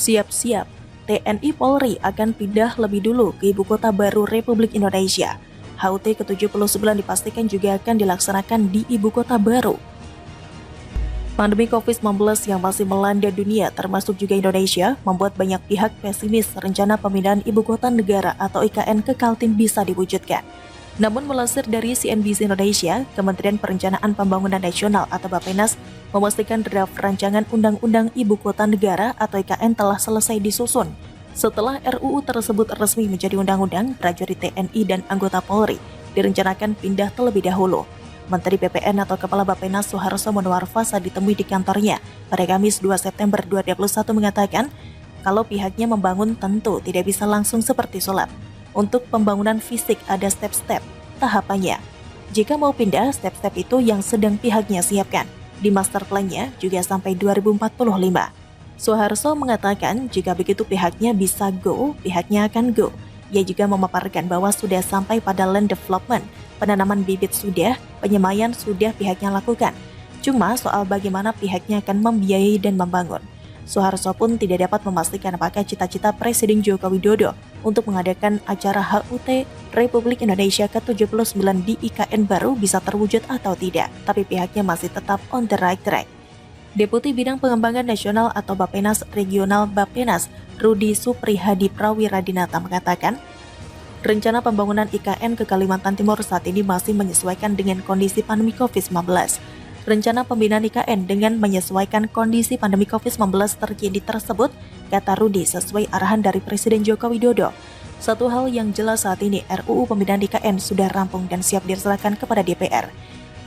Siap-siap, TNI Polri akan pindah lebih dulu ke Ibu Kota Baru Republik Indonesia. HUT ke-79 dipastikan juga akan dilaksanakan di Ibu Kota Baru. Pandemi COVID-19 yang masih melanda dunia termasuk juga Indonesia membuat banyak pihak pesimis rencana pemindahan Ibu Kota Negara atau IKN ke Kaltim bisa diwujudkan. Namun melansir dari CNBC Indonesia, Kementerian Perencanaan Pembangunan Nasional atau Bappenas memastikan draft rancangan Undang-Undang Ibu Kota Negara atau IKN telah selesai disusun. Setelah RUU tersebut resmi menjadi undang-undang, prajurit TNI dan anggota Polri direncanakan pindah terlebih dahulu. Menteri PPN atau Kepala Bappenas Suharso Monoarfa saat ditemui di kantornya pada Kamis 2 September 2021 mengatakan, kalau pihaknya membangun tentu tidak bisa langsung seperti sulap. Untuk pembangunan fisik ada step-step, tahapannya. Jika mau pindah, step-step itu yang sedang pihaknya siapkan. Di master plan-nya juga sampai 2045. Suharso mengatakan jika begitu pihaknya bisa go, pihaknya akan go. Ia juga memaparkan bahwa sudah sampai pada land development, penanaman bibit sudah, penyemaian sudah pihaknya lakukan. Cuma soal bagaimana pihaknya akan membiayai dan membangun. Suharso pun tidak dapat memastikan apakah cita-cita Presiden Joko Widodo untuk mengadakan acara HUT Republik Indonesia ke-79 di IKN baru bisa terwujud atau tidak, tapi pihaknya masih tetap on the right track. Deputi Bidang Pengembangan Nasional atau Bappenas Regional Bappenas, Rudi Suprihadi Prawiradinata mengatakan, rencana pembangunan IKN ke Kalimantan Timur saat ini masih menyesuaikan dengan kondisi pandemi COVID-19. Rencana pembinaan IKN dengan menyesuaikan kondisi pandemi COVID-19 terkini tersebut, kata Rudi, sesuai arahan dari Presiden Joko Widodo. Satu hal yang jelas saat ini, RUU pembinaan IKN sudah rampung dan siap diserahkan kepada DPR.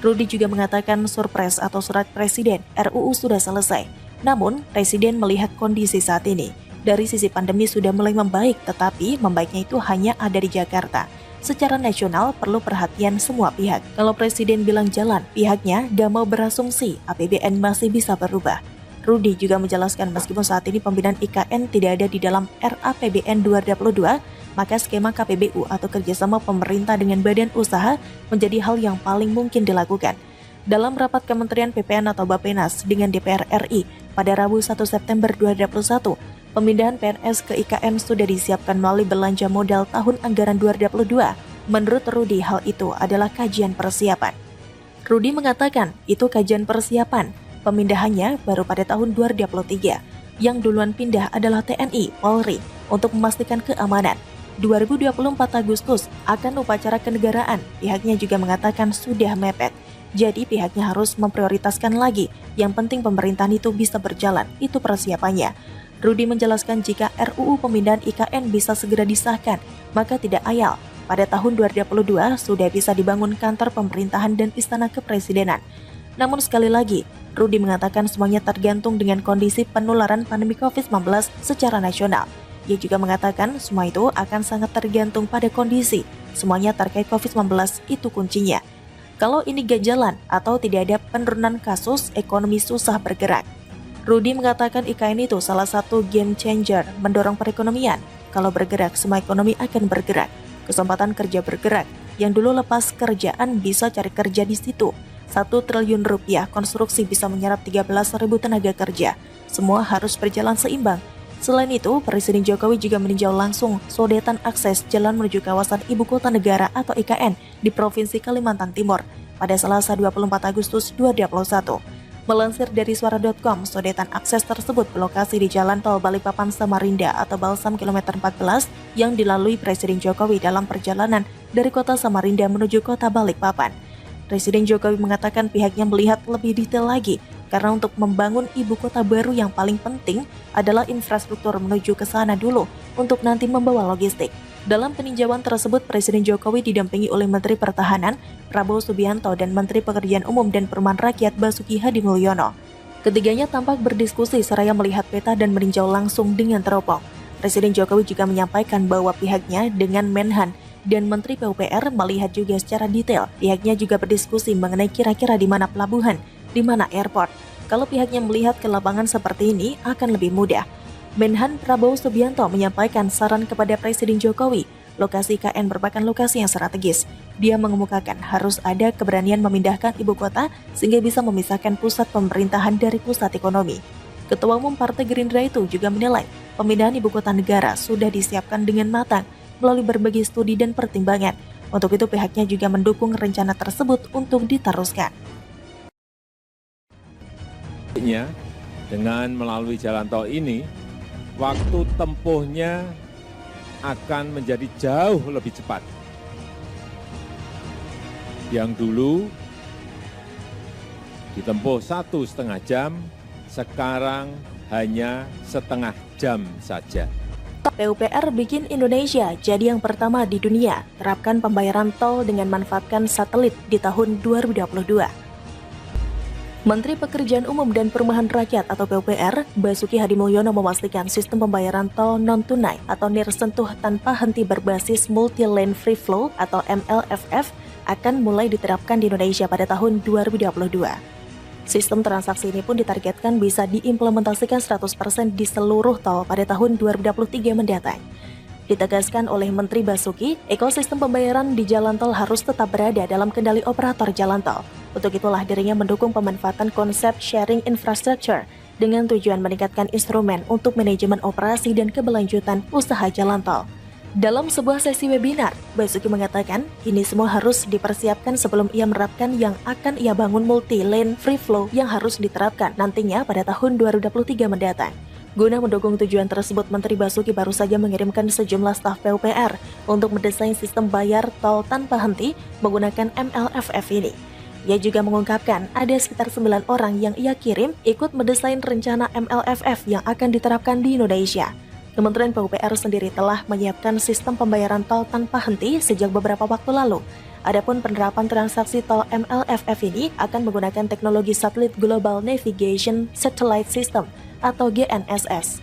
Rudi juga mengatakan surpres atau surat Presiden, RUU sudah selesai. Namun, Presiden melihat kondisi saat ini. Dari sisi pandemi sudah mulai membaik, tetapi membaiknya itu hanya ada di Jakarta. Secara nasional perlu perhatian semua pihak. Kalau Presiden bilang jalan, pihaknya gak mau berasumsi APBN masih bisa berubah. Rudi juga menjelaskan meskipun saat ini pembinaan IKN tidak ada di dalam RAPBN 2022, maka skema KPBU atau kerjasama pemerintah dengan badan usaha menjadi hal yang paling mungkin dilakukan. Dalam rapat Kementerian PPN atau Bappenas dengan DPR RI pada Rabu 1 September 2021, pemindahan PNS ke IKN sudah disiapkan melalui belanja modal tahun anggaran 2022. Menurut Rudi, hal itu adalah kajian persiapan. Rudi mengatakan, itu kajian persiapan. Pemindahannya baru pada tahun 2023. Yang duluan pindah adalah TNI, Polri, untuk memastikan keamanan. 2024 Agustus akan upacara kenegaraan. Pihaknya juga mengatakan sudah mepet. Jadi pihaknya harus memprioritaskan lagi. Yang penting pemerintahan itu bisa berjalan. Itu persiapannya. Rudi menjelaskan jika RUU pemindahan IKN bisa segera disahkan, maka tidak ayal. Pada tahun 2022 sudah bisa dibangun kantor pemerintahan dan istana kepresidenan. Namun sekali lagi, Rudi mengatakan semuanya tergantung dengan kondisi penularan pandemi COVID-19 secara nasional. Ia juga mengatakan semua itu akan sangat tergantung pada kondisi. Semuanya terkait COVID-19 itu kuncinya. Kalau ini gak jalan atau tidak ada penurunan kasus, ekonomi susah bergerak. Rudi mengatakan IKN itu salah satu game changer mendorong perekonomian. Kalau bergerak, semua ekonomi akan bergerak. Kesempatan kerja bergerak. Yang dulu lepas kerjaan bisa cari kerja di situ. 1 triliun rupiah konstruksi bisa menyerap 13.000 tenaga kerja. Semua harus berjalan seimbang. Selain itu, Presiden Jokowi juga meninjau langsung sodetan akses jalan menuju kawasan Ibu Kota Negara atau IKN di Provinsi Kalimantan Timur pada Selasa 24 Agustus 2021. Melansir dari suara.com, sodetan akses tersebut berlokasi di Jalan Tol Balikpapan Samarinda atau Balsam kilometer 14 yang dilalui Presiden Jokowi dalam perjalanan dari kota Samarinda menuju kota Balikpapan. Presiden Jokowi mengatakan pihaknya melihat lebih detail lagi karena untuk membangun ibu kota baru yang paling penting adalah infrastruktur menuju ke sana dulu untuk nanti membawa logistik. Dalam peninjauan tersebut, Presiden Jokowi didampingi oleh Menteri Pertahanan Prabowo Subianto dan Menteri Pekerjaan Umum dan Perumahan Rakyat Basuki Hadimulyono. Ketiganya tampak berdiskusi seraya melihat peta dan meninjau langsung dengan teropong. Presiden Jokowi juga menyampaikan bahwa pihaknya dengan Menhan dan Menteri PUPR melihat juga secara detail. Pihaknya juga berdiskusi mengenai kira-kira di mana pelabuhan, di mana airport. Kalau pihaknya melihat ke lapangan seperti ini akan lebih mudah. Menhan Prabowo Subianto menyampaikan saran kepada Presiden Jokowi, lokasi IKN merupakan lokasi yang strategis. Dia mengemukakan harus ada keberanian memindahkan ibu kota sehingga bisa memisahkan pusat pemerintahan dari pusat ekonomi. Ketua Umum Partai Gerindra itu juga menilai pemindahan ibu kota negara sudah disiapkan dengan matang melalui berbagai studi dan pertimbangan. Untuk itu pihaknya juga mendukung rencana tersebut untuk diteruskan. Dengan melalui jalan tol ini, waktu tempuhnya akan menjadi jauh lebih cepat. Yang dulu ditempuh 1,5 jam, sekarang hanya setengah jam saja. PUPR bikin Indonesia jadi yang pertama di dunia terapkan pembayaran tol dengan manfaatkan satelit di tahun 2022. Menteri Pekerjaan Umum dan Perumahan Rakyat atau PUPR, Basuki Hadimulyono memastikan sistem pembayaran tol non-tunai atau nirsentuh tanpa henti berbasis Multi-Lane Free Flow atau MLFF akan mulai diterapkan di Indonesia pada tahun 2022. Sistem transaksi ini pun ditargetkan bisa diimplementasikan 100% di seluruh tol pada tahun 2023 mendatang. Ditegaskan oleh Menteri Basuki, ekosistem pembayaran di jalan tol harus tetap berada dalam kendali operator jalan tol. Untuk itulah dirinya mendukung pemanfaatan konsep sharing infrastructure dengan tujuan meningkatkan instrumen untuk manajemen operasi dan keberlanjutan usaha jalan tol. Dalam sebuah sesi webinar, Basuki mengatakan ini semua harus dipersiapkan sebelum ia menerapkan yang akan ia bangun multi-lane free flow yang harus diterapkan nantinya pada tahun 2023 mendatang. Guna mendukung tujuan tersebut, Menteri Basuki baru saja mengirimkan sejumlah staf PUPR untuk mendesain sistem bayar tol tanpa henti menggunakan MLFF ini. Ia juga mengungkapkan ada sekitar 9 orang yang ia kirim ikut mendesain rencana MLFF yang akan diterapkan di Indonesia. Kementerian PUPR sendiri telah menyiapkan sistem pembayaran tol tanpa henti sejak beberapa waktu lalu. Adapun penerapan transaksi tol MLFF ini akan menggunakan teknologi satelit Global Navigation Satellite System atau GNSS.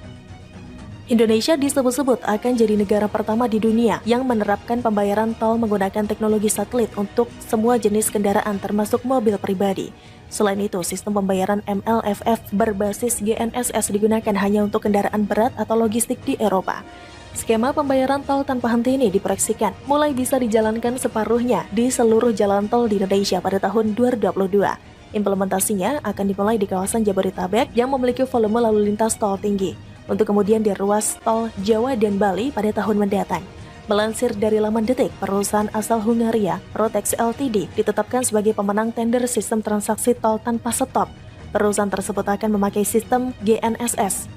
Indonesia disebut-sebut akan jadi negara pertama di dunia yang menerapkan pembayaran tol menggunakan teknologi satelit untuk semua jenis kendaraan termasuk mobil pribadi. Selain itu, sistem pembayaran MLFF berbasis GNSS digunakan hanya untuk kendaraan berat atau logistik di Eropa. Skema pembayaran tol tanpa henti ini diproyeksikan mulai bisa dijalankan separuhnya di seluruh jalan tol di Indonesia pada tahun 2022. Implementasinya akan dimulai di kawasan Jabodetabek yang memiliki volume lalu lintas tol tinggi, untuk kemudian di ruas tol Jawa dan Bali pada tahun mendatang. Melansir dari laman Detik, perusahaan asal Hungaria, Rotex Ltd, ditetapkan sebagai pemenang tender sistem transaksi tol tanpa stop. Perusahaan tersebut akan memakai sistem GNSS.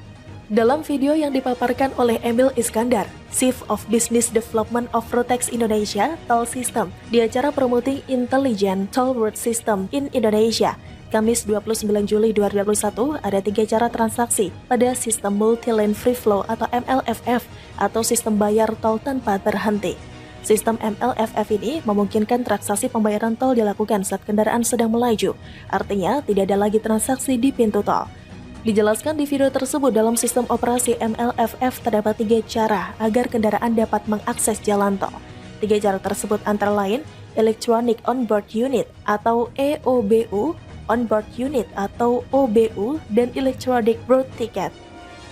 Dalam video yang dipaparkan oleh Emil Iskandar, Chief of Business Development of Rotex Indonesia Toll System, di acara Promoting Intelligent Toll Road System in Indonesia, Kamis 29 Juli 2021, ada 3 cara transaksi pada sistem Multi-Lane Free Flow atau MLFF atau sistem bayar tol tanpa berhenti. Sistem MLFF ini memungkinkan transaksi pembayaran tol dilakukan saat kendaraan sedang melaju, artinya tidak ada lagi transaksi di pintu tol. Dijelaskan di video tersebut, dalam sistem operasi MLFF terdapat 3 cara agar kendaraan dapat mengakses jalan tol. 3 cara tersebut antara lain Electronic Onboard Unit atau EOBU, Onboard Unit atau OBU, dan Electronic Road Ticket.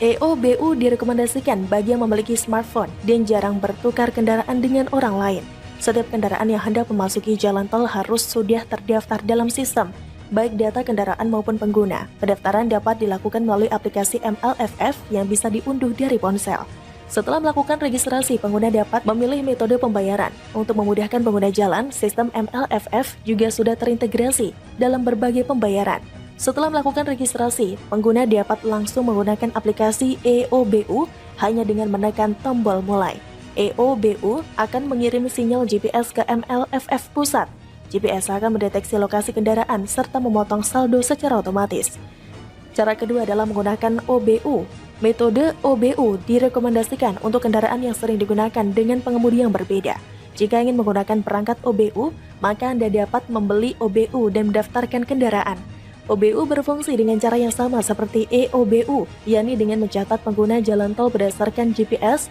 EOBU direkomendasikan bagi yang memiliki smartphone dan jarang bertukar kendaraan dengan orang lain. Setiap kendaraan yang hendak memasuki jalan tol harus sudah terdaftar dalam sistem, baik data kendaraan maupun pengguna. Pendaftaran dapat dilakukan melalui aplikasi MLFF yang bisa diunduh dari ponsel. Setelah melakukan registrasi, pengguna dapat memilih metode pembayaran. Untuk memudahkan pengguna jalan, sistem MLFF juga sudah terintegrasi dalam berbagai pembayaran. Setelah melakukan registrasi, pengguna dapat langsung menggunakan aplikasi EOBU hanya dengan menekan tombol mulai. EOBU akan mengirim sinyal GPS ke MLFF pusat. GPS akan mendeteksi lokasi kendaraan serta memotong saldo secara otomatis. Cara kedua adalah menggunakan OBU. Metode OBU direkomendasikan untuk kendaraan yang sering digunakan dengan pengemudi yang berbeda. Jika ingin menggunakan perangkat OBU, maka Anda dapat membeli OBU dan mendaftarkan kendaraan. OBU berfungsi dengan cara yang sama seperti EOBU, yakni dengan mencatat pengguna jalan tol berdasarkan GPS,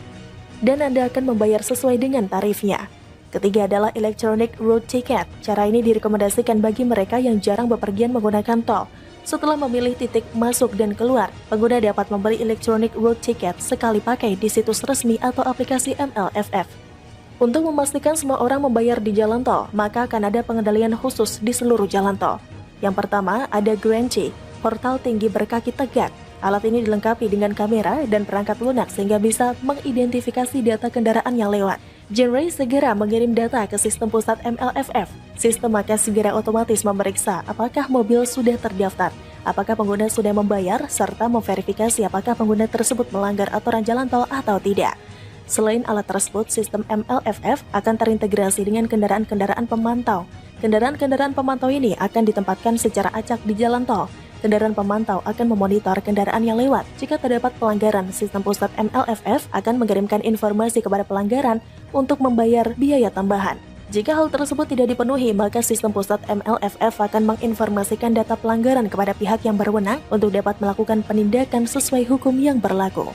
dan Anda akan membayar sesuai dengan tarifnya. Ketiga adalah Electronic Road Ticket. Cara ini direkomendasikan bagi mereka yang jarang bepergian menggunakan tol. Setelah memilih titik masuk dan keluar, pengguna dapat membeli Electronic Road Ticket sekali pakai di situs resmi atau aplikasi MLFF. Untuk memastikan semua orang membayar di jalan tol, maka akan ada pengendalian khusus di seluruh jalan tol. Yang pertama ada Guarantee, portal tinggi berkaki tegak. Alat ini dilengkapi dengan kamera dan perangkat lunak sehingga bisa mengidentifikasi data kendaraan yang lewat. Genray segera mengirim data ke sistem pusat MLFF. Sistem akan segera otomatis memeriksa apakah mobil sudah terdaftar, apakah pengguna sudah membayar, serta memverifikasi apakah pengguna tersebut melanggar aturan jalan tol atau tidak. Selain alat tersebut, sistem MLFF akan terintegrasi dengan kendaraan-kendaraan pemantau. Kendaraan-kendaraan pemantau ini akan ditempatkan secara acak di jalan tol. Kendaraan pemantau akan memonitor kendaraan yang lewat. Jika terdapat pelanggaran, sistem pusat MLFF akan mengirimkan informasi kepada pelanggaran untuk membayar biaya tambahan. Jika hal tersebut tidak dipenuhi, maka sistem pusat MLFF akan menginformasikan data pelanggaran kepada pihak yang berwenang untuk dapat melakukan penindakan sesuai hukum yang berlaku.